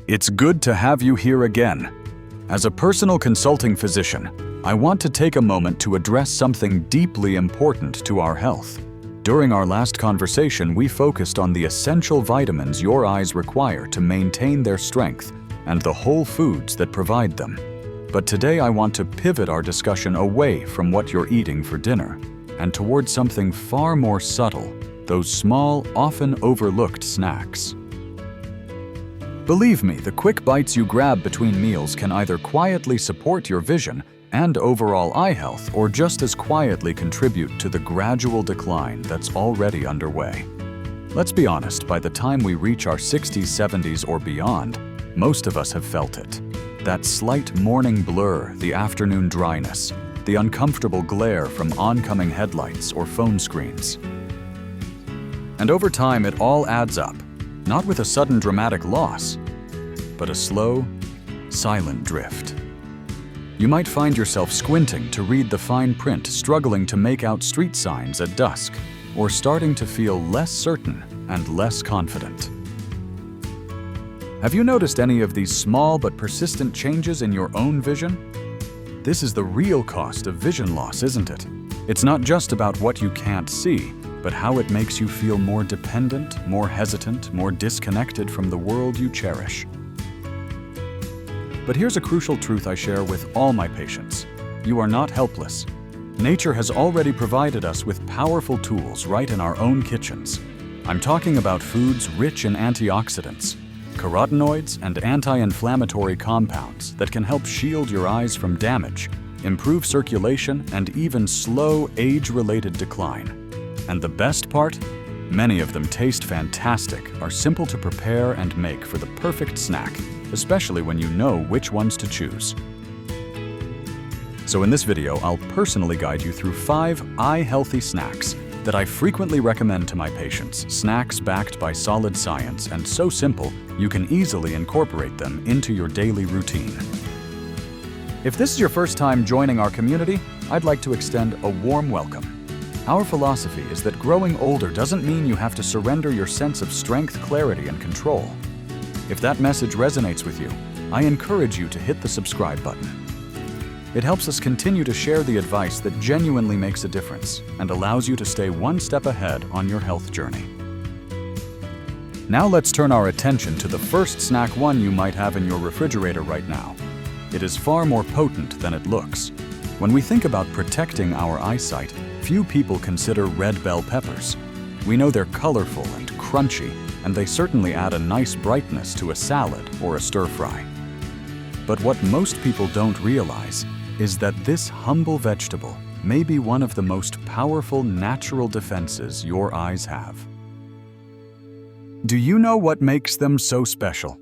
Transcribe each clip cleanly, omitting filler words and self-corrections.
It's good to have you here again. As a personal consulting physician, I want to take a moment to address something deeply important to our health. During our last conversation, we focused on the essential vitamins your eyes require to maintain their strength and the whole foods that provide them. But today I want to pivot our discussion away from what you're eating for dinner and towards something far more subtle, those small, often overlooked snacks. Believe me, the quick bites you grab between meals can either quietly support your vision and overall eye health, or just as quietly contribute to the gradual decline that's already underway. Let's be honest, by the time we reach our 60s, 70s, or beyond, most of us have felt it. That slight morning blur, the afternoon dryness, the uncomfortable glare from oncoming headlights or phone screens. And over time, it all adds up, not with a sudden dramatic loss, but a slow, silent drift. You might find yourself squinting to read the fine print, struggling to make out street signs at dusk, or starting to feel less certain and less confident. Have you noticed any of these small but persistent changes in your own vision? This is the real cost of vision loss, isn't it? It's not just about what you can't see, but how it makes you feel more dependent, more hesitant, more disconnected from the world you cherish. But here's a crucial truth I share with all my patients. You are not helpless. Nature has already provided us with powerful tools right in our own kitchens. I'm talking about foods rich in antioxidants, carotenoids, and anti-inflammatory compounds that can help shield your eyes from damage, improve circulation, and even slow age-related decline. And the best part? Many of them taste fantastic, are simple to prepare, and make for the perfect snack, especially when you know which ones to choose. So in this video, I'll personally guide you through 5 eye-healthy snacks that I frequently recommend to my patients, snacks backed by solid science and so simple you can easily incorporate them into your daily routine. If this is your first time joining our community, I'd like to extend a warm welcome. Our philosophy is that growing older doesn't mean you have to surrender your sense of strength, clarity, and control. If that message resonates with you, I encourage you to hit the subscribe button. It helps us continue to share the advice that genuinely makes a difference and allows you to stay one step ahead on your health journey. Now let's turn our attention to the first snack one you might have in your refrigerator right now. It is far more potent than it looks. When we think about protecting our eyesight, few people consider red bell peppers. We know they're colorful and crunchy, and they certainly add a nice brightness to a salad or a stir-fry. But what most people don't realize is that this humble vegetable may be one of the most powerful natural defenses your eyes have. Do you know what makes them so special?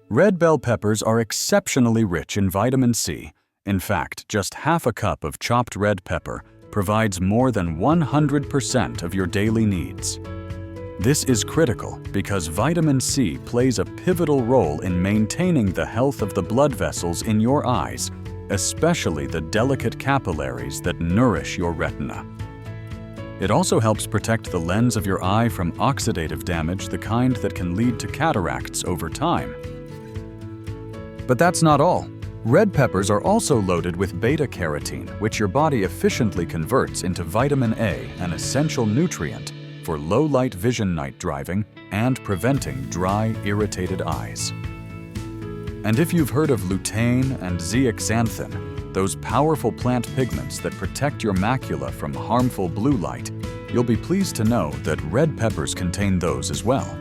Red bell peppers are exceptionally rich in vitamin C. In fact, just half a cup of chopped red pepper provides more than 100% of your daily needs. This is critical because vitamin C plays a pivotal role in maintaining the health of the blood vessels in your eyes, especially the delicate capillaries that nourish your retina. It also helps protect the lens of your eye from oxidative damage, the kind that can lead to cataracts over time. But that's not all. Red peppers are also loaded with beta-carotene, which your body efficiently converts into vitamin A, an essential nutrient for low-light vision night driving and preventing dry, irritated eyes. And if you've heard of lutein and zeaxanthin, those powerful plant pigments that protect your macula from harmful blue light, you'll be pleased to know that red peppers contain those as well.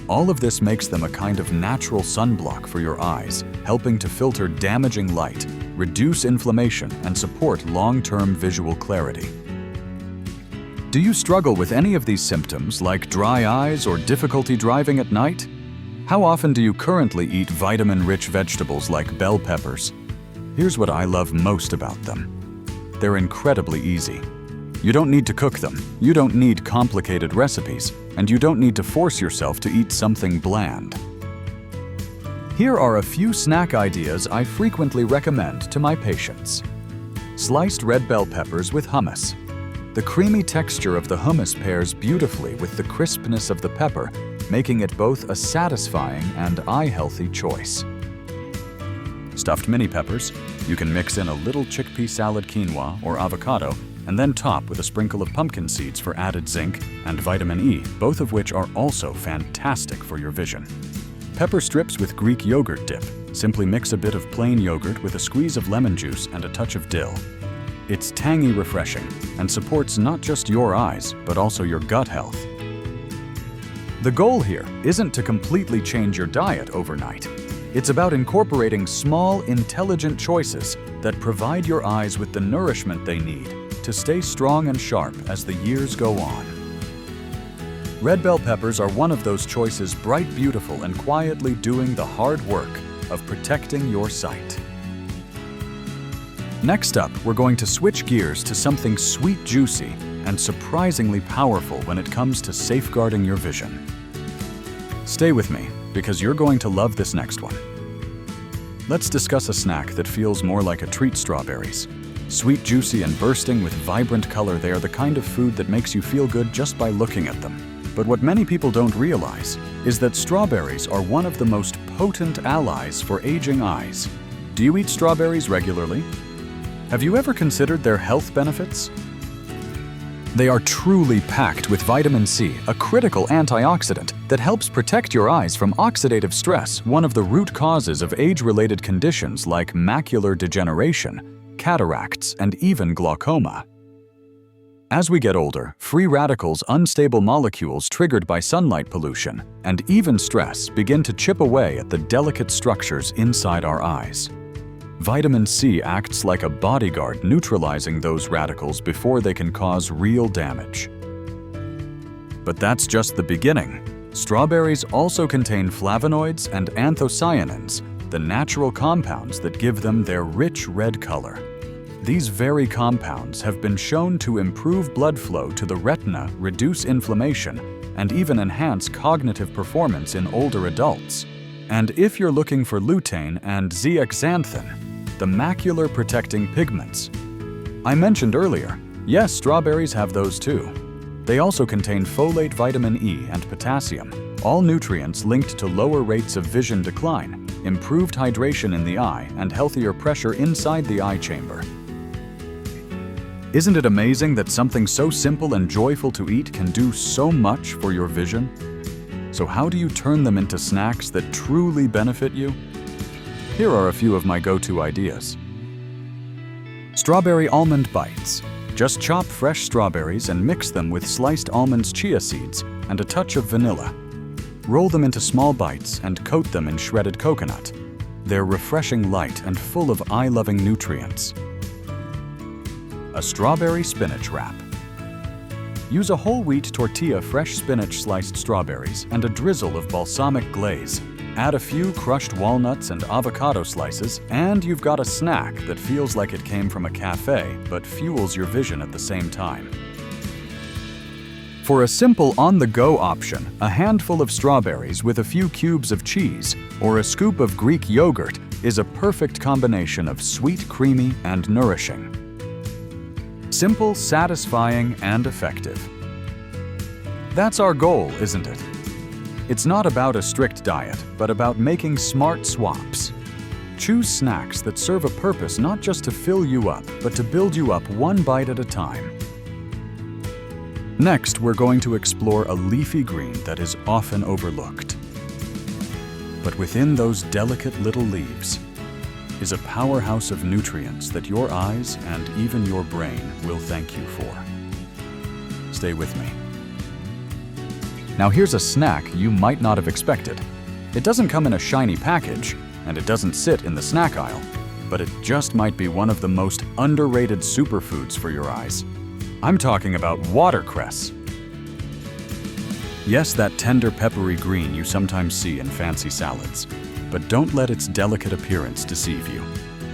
All of this makes them a kind of natural sunblock for your eyes, helping to filter damaging light, reduce inflammation, and support long-term visual clarity. Do you struggle with any of these symptoms, like dry eyes or difficulty driving at night? How often do you currently eat vitamin-rich vegetables like bell peppers? Here's what I love most about them. They're incredibly easy. You don't need to cook them, you don't need complicated recipes, and you don't need to force yourself to eat something bland. Here are a few snack ideas I frequently recommend to my patients. Sliced red bell peppers with hummus. The creamy texture of the hummus pairs beautifully with the crispness of the pepper, making it both a satisfying and eye-healthy choice. Stuffed mini peppers. You can mix in a little chickpea salad quinoa or avocado, and then top with a sprinkle of pumpkin seeds for added zinc and vitamin E, both of which are also fantastic for your vision. Pepper strips with Greek yogurt dip. Simply mix a bit of plain yogurt with a squeeze of lemon juice and a touch of dill. It's tangy refreshing and supports not just your eyes, but also your gut health. The goal here isn't to completely change your diet overnight. It's about incorporating small, intelligent choices that provide your eyes with the nourishment they need to stay strong and sharp as the years go on. Red bell peppers are one of those choices, bright, beautiful, and quietly doing the hard work of protecting your sight. Next up, we're going to switch gears to something sweet, juicy, and surprisingly powerful when it comes to safeguarding your vision. Stay with me, because you're going to love this next one. Let's discuss a snack that feels more like a treat: strawberries. Sweet, juicy, and bursting with vibrant color, they are the kind of food that makes you feel good just by looking at them. But what many people don't realize is that strawberries are one of the most potent allies for aging eyes. Do you eat strawberries regularly? Have you ever considered their health benefits? They are truly packed with vitamin C, a critical antioxidant that helps protect your eyes from oxidative stress, one of the root causes of age-related conditions like macular degeneration, cataracts, and even glaucoma. As we get older, free radicals, unstable molecules triggered by sunlight pollution, and even stress begin to chip away at the delicate structures inside our eyes. Vitamin C acts like a bodyguard, neutralizing those radicals before they can cause real damage. But that's just the beginning. Strawberries also contain flavonoids and anthocyanins, the natural compounds that give them their rich red color. These very compounds have been shown to improve blood flow to the retina, reduce inflammation, and even enhance cognitive performance in older adults. And if you're looking for lutein and zeaxanthin, the macular protecting pigments I mentioned earlier, yes, strawberries have those too. They also contain folate, vitamin E, and potassium, all nutrients linked to lower rates of vision decline, improved hydration in the eye, and healthier pressure inside the eye chamber. Isn't it amazing that something so simple and joyful to eat can do so much for your vision? So how do you turn them into snacks that truly benefit you? Here are a few of my go-to ideas. Strawberry almond bites. Just chop fresh strawberries and mix them with sliced almonds, chia seeds, and a touch of vanilla. Roll them into small bites and coat them in shredded coconut. They're refreshing, light, and full of eye-loving nutrients. A strawberry spinach wrap. Use a whole wheat tortilla, fresh spinach, sliced strawberries, and a drizzle of balsamic glaze. Add a few crushed walnuts and avocado slices, and you've got a snack that feels like it came from a cafe, but fuels your vision at the same time. For a simple on-the-go option, a handful of strawberries with a few cubes of cheese or a scoop of Greek yogurt is a perfect combination of sweet, creamy, and nourishing. Simple, satisfying, and effective. That's our goal, isn't it? It's not about a strict diet, but about making smart swaps. Choose snacks that serve a purpose, not just to fill you up, but to build you up one bite at a time. Next, we're going to explore a leafy green that is often overlooked. But within those delicate little leaves is a powerhouse of nutrients that your eyes and even your brain will thank you for. Stay with me. Now here's a snack you might not have expected. It doesn't come in a shiny package, and it doesn't sit in the snack aisle, but it just might be one of the most underrated superfoods for your eyes. I'm talking about watercress. Yes, that tender peppery green you sometimes see in fancy salads, but don't let its delicate appearance deceive you.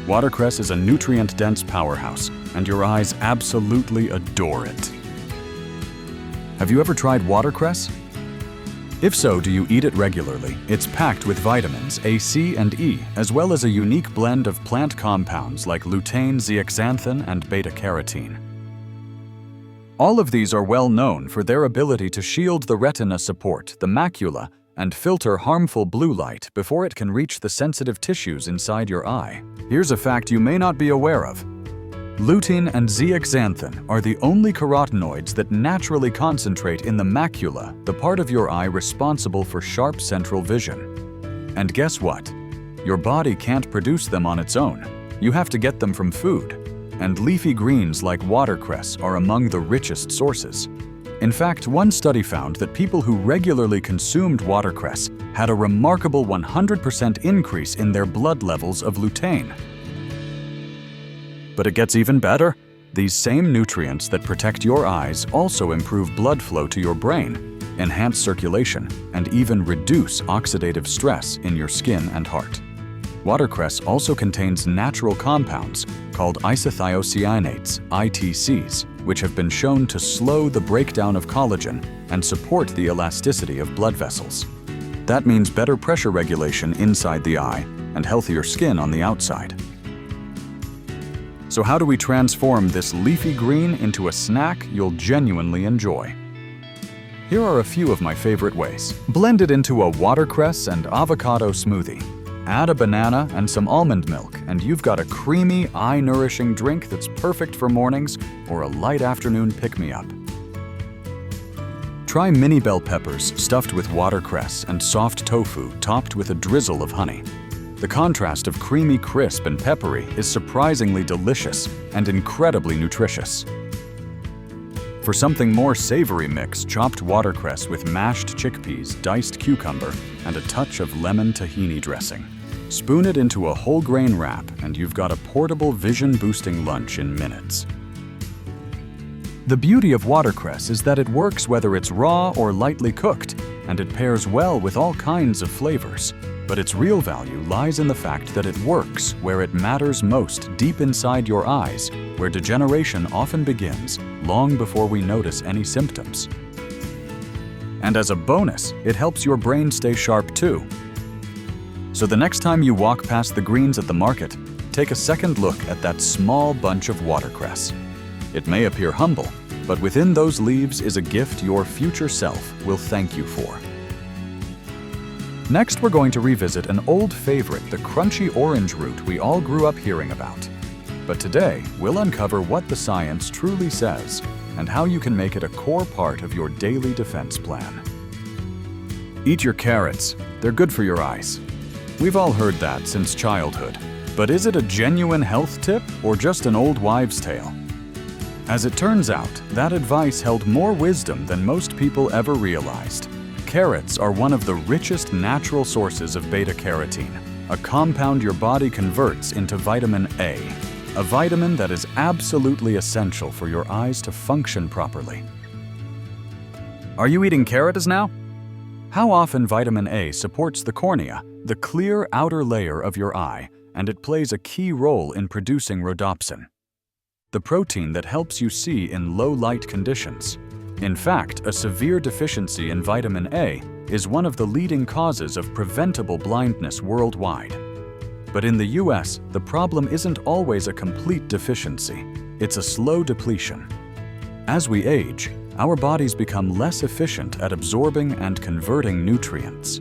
Watercress is a nutrient-dense powerhouse, and your eyes absolutely adore it. Have you ever tried watercress? If so, do you eat it regularly? It's packed with vitamins A, C, and E, as well as a unique blend of plant compounds like lutein, zeaxanthin, and beta-carotene. All of these are well known for their ability to shield the retina, support the macula, and filter harmful blue light before it can reach the sensitive tissues inside your eye. Here's a fact you may not be aware of. Lutein and zeaxanthin are the only carotenoids that naturally concentrate in the macula, the part of your eye responsible for sharp central vision. And guess what? Your body can't produce them on its own. You have to get them from food. And leafy greens like watercress are among the richest sources. In fact, one study found that people who regularly consumed watercress had a remarkable 100% increase in their blood levels of lutein. But it gets even better. These same nutrients that protect your eyes also improve blood flow to your brain, enhance circulation, and even reduce oxidative stress in your skin and heart. Watercress also contains natural compounds called isothiocyanates, ITCs, which have been shown to slow the breakdown of collagen and support the elasticity of blood vessels. That means better pressure regulation inside the eye and healthier skin on the outside. So how do we transform this leafy green into a snack you'll genuinely enjoy? Here are a few of my favorite ways. Blend it into a watercress and avocado smoothie. Add a banana and some almond milk, and you've got a creamy, eye-nourishing drink that's perfect for mornings or a light afternoon pick-me-up. Try mini bell peppers stuffed with watercress and soft tofu topped with a drizzle of honey. The contrast of creamy, crisp, and peppery is surprisingly delicious and incredibly nutritious. For something more savory, mix chopped watercress with mashed chickpeas, diced cucumber, and a touch of lemon tahini dressing. Spoon it into a whole grain wrap, and you've got a portable vision-boosting lunch in minutes. The beauty of watercress is that it works whether it's raw or lightly cooked, and it pairs well with all kinds of flavors. But its real value lies in the fact that it works where it matters most, deep inside your eyes, where degeneration often begins long before we notice any symptoms. And as a bonus, it helps your brain stay sharp too. So the next time you walk past the greens at the market, take a second look at that small bunch of watercress. It may appear humble, but within those leaves is a gift your future self will thank you for. Next, we're going to revisit an old favorite, the crunchy orange root we all grew up hearing about. But today, we'll uncover what the science truly says and how you can make it a core part of your daily defense plan. Eat your carrots. They're good for your eyes. We've all heard that since childhood. But is it a genuine health tip or just an old wives' tale? As it turns out, that advice held more wisdom than most people ever realized. Carrots are one of the richest natural sources of beta-carotene, a compound your body converts into vitamin A, a vitamin that is absolutely essential for your eyes to function properly. Are you eating carrots now? How often vitamin A supports the cornea, the clear outer layer of your eye, and it plays a key role in producing rhodopsin, the protein that helps you see in low light conditions. In fact, a severe deficiency in vitamin A is one of the leading causes of preventable blindness worldwide. But in the US, the problem isn't always a complete deficiency. It's a slow depletion. As we age, our bodies become less efficient at absorbing and converting nutrients.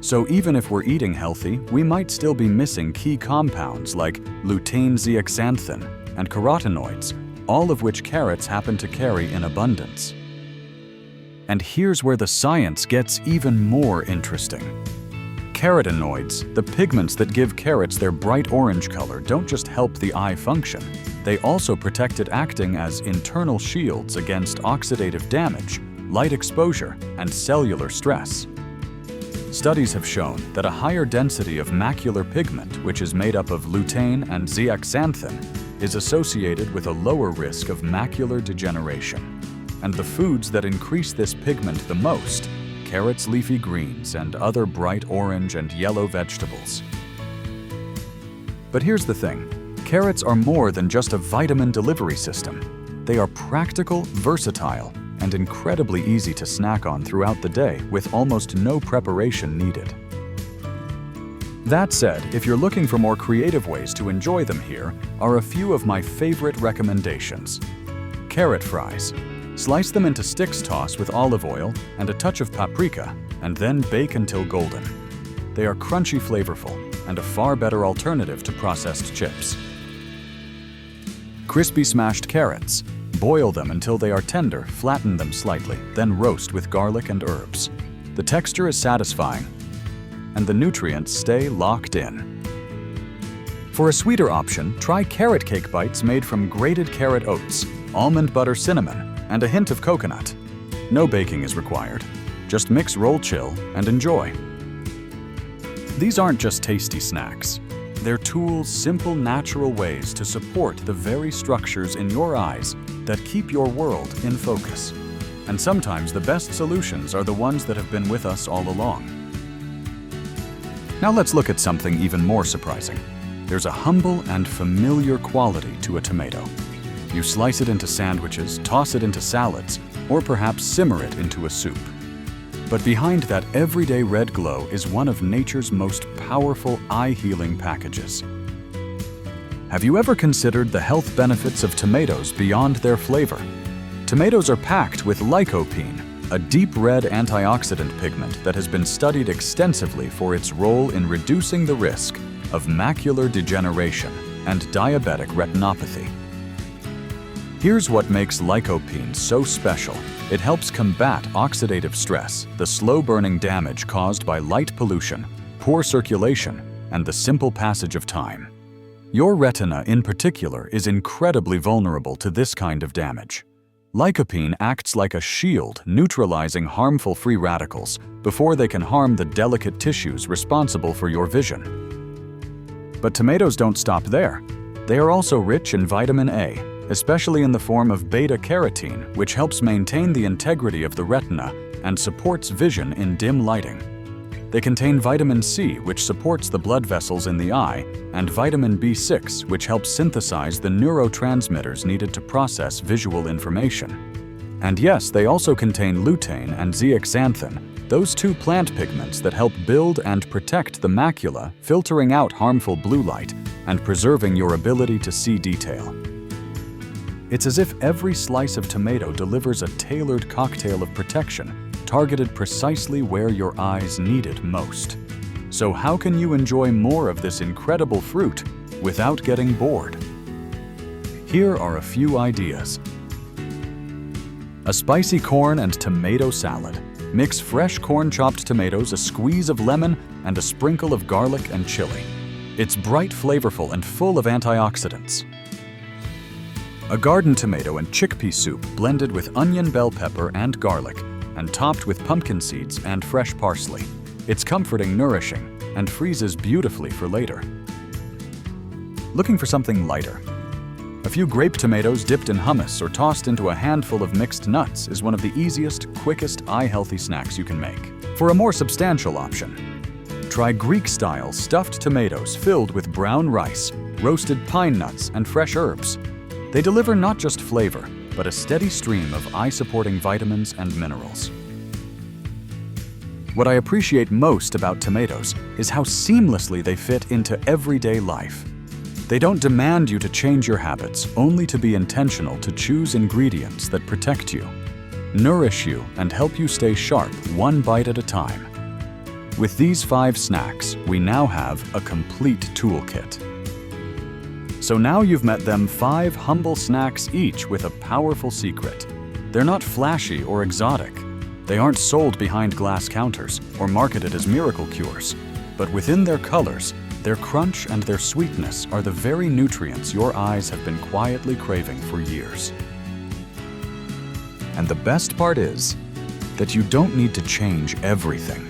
So even if we're eating healthy, we might still be missing key compounds like lutein, zeaxanthin, and carotenoids, all of which carrots happen to carry in abundance. And here's where the science gets even more interesting. Carotenoids, the pigments that give carrots their bright orange color, don't just help the eye function. They also protect it, acting as internal shields against oxidative damage, light exposure, and cellular stress. Studies have shown that a higher density of macular pigment, which is made up of lutein and zeaxanthin, is associated with a lower risk of macular degeneration. And the foods that increase this pigment the most: carrots, leafy greens, and other bright orange and yellow vegetables. But here's the thing. Carrots are more than just a vitamin delivery system. They are practical, versatile, and incredibly easy to snack on throughout the day with almost no preparation needed. That said, if you're looking for more creative ways to enjoy them, here are a few of my favorite recommendations. Carrot fries. Slice them into sticks, toss with olive oil and a touch of paprika, and then bake until golden. They are crunchy, flavorful, and a far better alternative to processed chips. Crispy smashed carrots. Boil them until they are tender, flatten them slightly, then roast with garlic and herbs. The texture is satisfying, and the nutrients stay locked in. For a sweeter option, try carrot cake bites made from grated carrot oats, almond butter, cinnamon, and a hint of coconut. No baking is required. Just mix, roll, chill, and enjoy. These aren't just tasty snacks. They're tools, simple, natural ways to support the very structures in your eyes that keep your world in focus. And sometimes the best solutions are the ones that have been with us all along. Now let's look at something even more surprising. There's a humble and familiar quality to a tomato. You slice it into sandwiches, toss it into salads, or perhaps simmer it into a soup. But behind that everyday red glow is one of nature's most powerful eye-healing packages. Have you ever considered the health benefits of tomatoes beyond their flavor? Tomatoes are packed with lycopene, a deep red antioxidant pigment that has been studied extensively for its role in reducing the risk of macular degeneration and diabetic retinopathy. Here's what makes lycopene so special. It helps combat oxidative stress, the slow-burning damage caused by light pollution, poor circulation, and the simple passage of time. Your retina, in particular, is incredibly vulnerable to this kind of damage. Lycopene acts like a shield, neutralizing harmful free radicals before they can harm the delicate tissues responsible for your vision. But tomatoes don't stop there. They are also rich in vitamin A, especially in the form of beta-carotene, which helps maintain the integrity of the retina and supports vision in dim lighting. They contain vitamin C, which supports the blood vessels in the eye, and vitamin B6, which helps synthesize the neurotransmitters needed to process visual information. And yes, they also contain lutein and zeaxanthin, those two plant pigments that help build and protect the macula, filtering out harmful blue light and preserving your ability to see detail. It's as if every slice of tomato delivers a tailored cocktail of protection, targeted precisely where your eyes need it most. So how can you enjoy more of this incredible fruit without getting bored? Here are a few ideas. A spicy corn and tomato salad. Mix fresh corn-chopped tomatoes, a squeeze of lemon, and a sprinkle of garlic and chili. It's bright, flavorful, and full of antioxidants. A garden tomato and chickpea soup blended with onion, bell pepper, and garlic, and topped with pumpkin seeds and fresh parsley. It's comforting, nourishing, and freezes beautifully for later. Looking for something lighter? A few grape tomatoes dipped in hummus or tossed into a handful of mixed nuts is one of the easiest, quickest, eye-healthy snacks you can make. For a more substantial option, try Greek-style stuffed tomatoes filled with brown rice, roasted pine nuts, and fresh herbs. They deliver not just flavor, but a steady stream of eye-supporting vitamins and minerals. What I appreciate most about tomatoes is how seamlessly they fit into everyday life. They don't demand you to change your habits, only to be intentional to choose ingredients that protect you, nourish you, and help you stay sharp one bite at a time. With these 5 snacks, we now have a complete toolkit. So now you've met them 5 humble snacks, each with a powerful secret. They're not flashy or exotic. They aren't sold behind glass counters or marketed as miracle cures. But within their colors, their crunch and their sweetness are the very nutrients your eyes have been quietly craving for years. And the best part is that you don't need to change everything.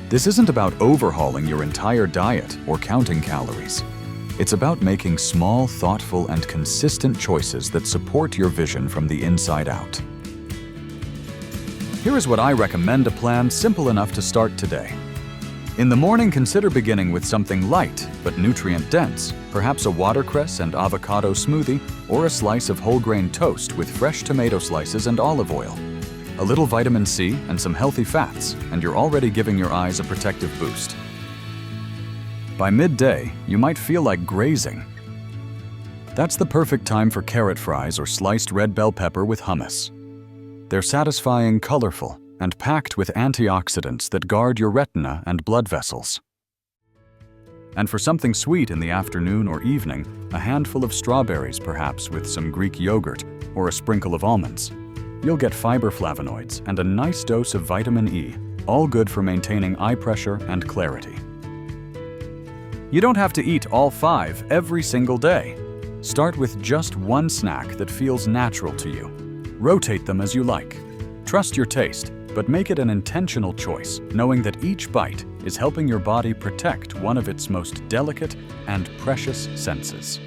This isn't about overhauling your entire diet or counting calories. It's about making small, thoughtful, and consistent choices that support your vision from the inside out. Here is what I recommend: a plan simple enough to start today. In the morning, consider beginning with something light but nutrient-dense, perhaps a watercress and avocado smoothie, or a slice of whole grain toast with fresh tomato slices and olive oil. A little vitamin C and some healthy fats, and you're already giving your eyes a protective boost. By midday, you might feel like grazing. That's the perfect time for carrot fries or sliced red bell pepper with hummus. They're satisfying, colorful, and packed with antioxidants that guard your retina and blood vessels. And for something sweet in the afternoon or evening, a handful of strawberries perhaps with some Greek yogurt or a sprinkle of almonds. You'll get fiber flavonoids and a nice dose of vitamin E, all good for maintaining eye pressure and clarity. You don't have to eat all 5 every single day. Start with just one snack that feels natural to you. Rotate them as you like. Trust your taste, but make it an intentional choice, knowing that each bite is helping your body protect one of its most delicate and precious senses.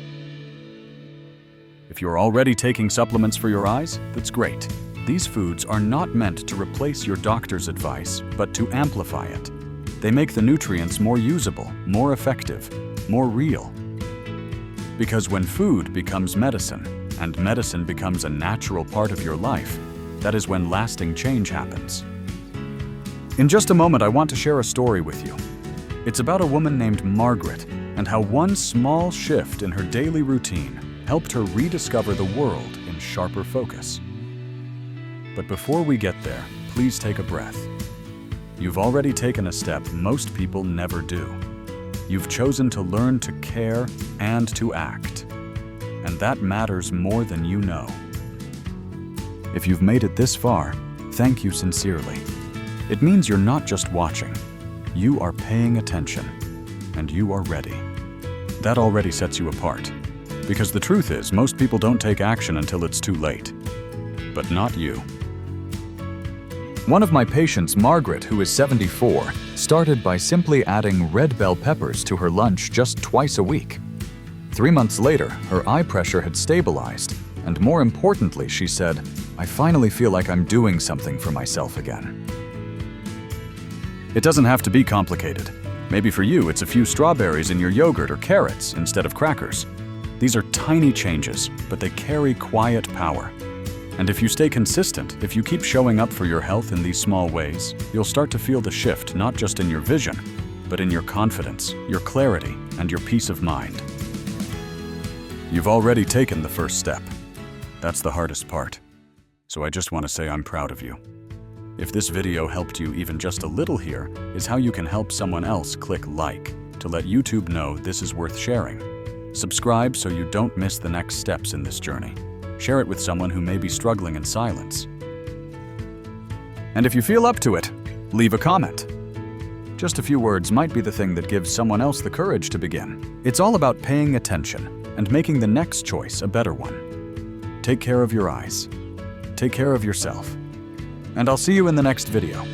If you're already taking supplements for your eyes, that's great. These foods are not meant to replace your doctor's advice, but to amplify it. They make the nutrients more usable, more effective, more real. Because when food becomes medicine, and medicine becomes a natural part of your life, that is when lasting change happens. In just a moment, I want to share a story with you. It's about a woman named Margaret and how one small shift in her daily routine helped her rediscover the world in sharper focus. But before we get there, please take a breath. You've already taken a step most people never do. You've chosen to learn to care and to act. And that matters more than you know. If you've made it this far, thank you sincerely. It means you're not just watching. You are paying attention, and you are ready. That already sets you apart. Because the truth is, most people don't take action until it's too late. But not you. One of my patients, Margaret, who is 74, started by simply adding red bell peppers to her lunch just twice a week. 3 months later, her eye pressure had stabilized, and more importantly, she said, "I finally feel like I'm doing something for myself again." It doesn't have to be complicated. Maybe for you, it's a few strawberries in your yogurt or carrots instead of crackers. These are tiny changes, but they carry quiet power. And if you stay consistent, if you keep showing up for your health in these small ways, you'll start to feel the shift not just in your vision, but in your confidence, your clarity, and your peace of mind. You've already taken the first step. That's the hardest part. So I just want to say I'm proud of you. If this video helped you even just a little, here is how you can help someone else. Click like to let YouTube know this is worth sharing. Subscribe so you don't miss the next steps in this journey. Share it with someone who may be struggling in silence. And if you feel up to it, leave a comment. Just a few words might be the thing that gives someone else the courage to begin. It's all about paying attention and making the next choice a better one. Take care of your eyes. Take care of yourself. And I'll see you in the next video.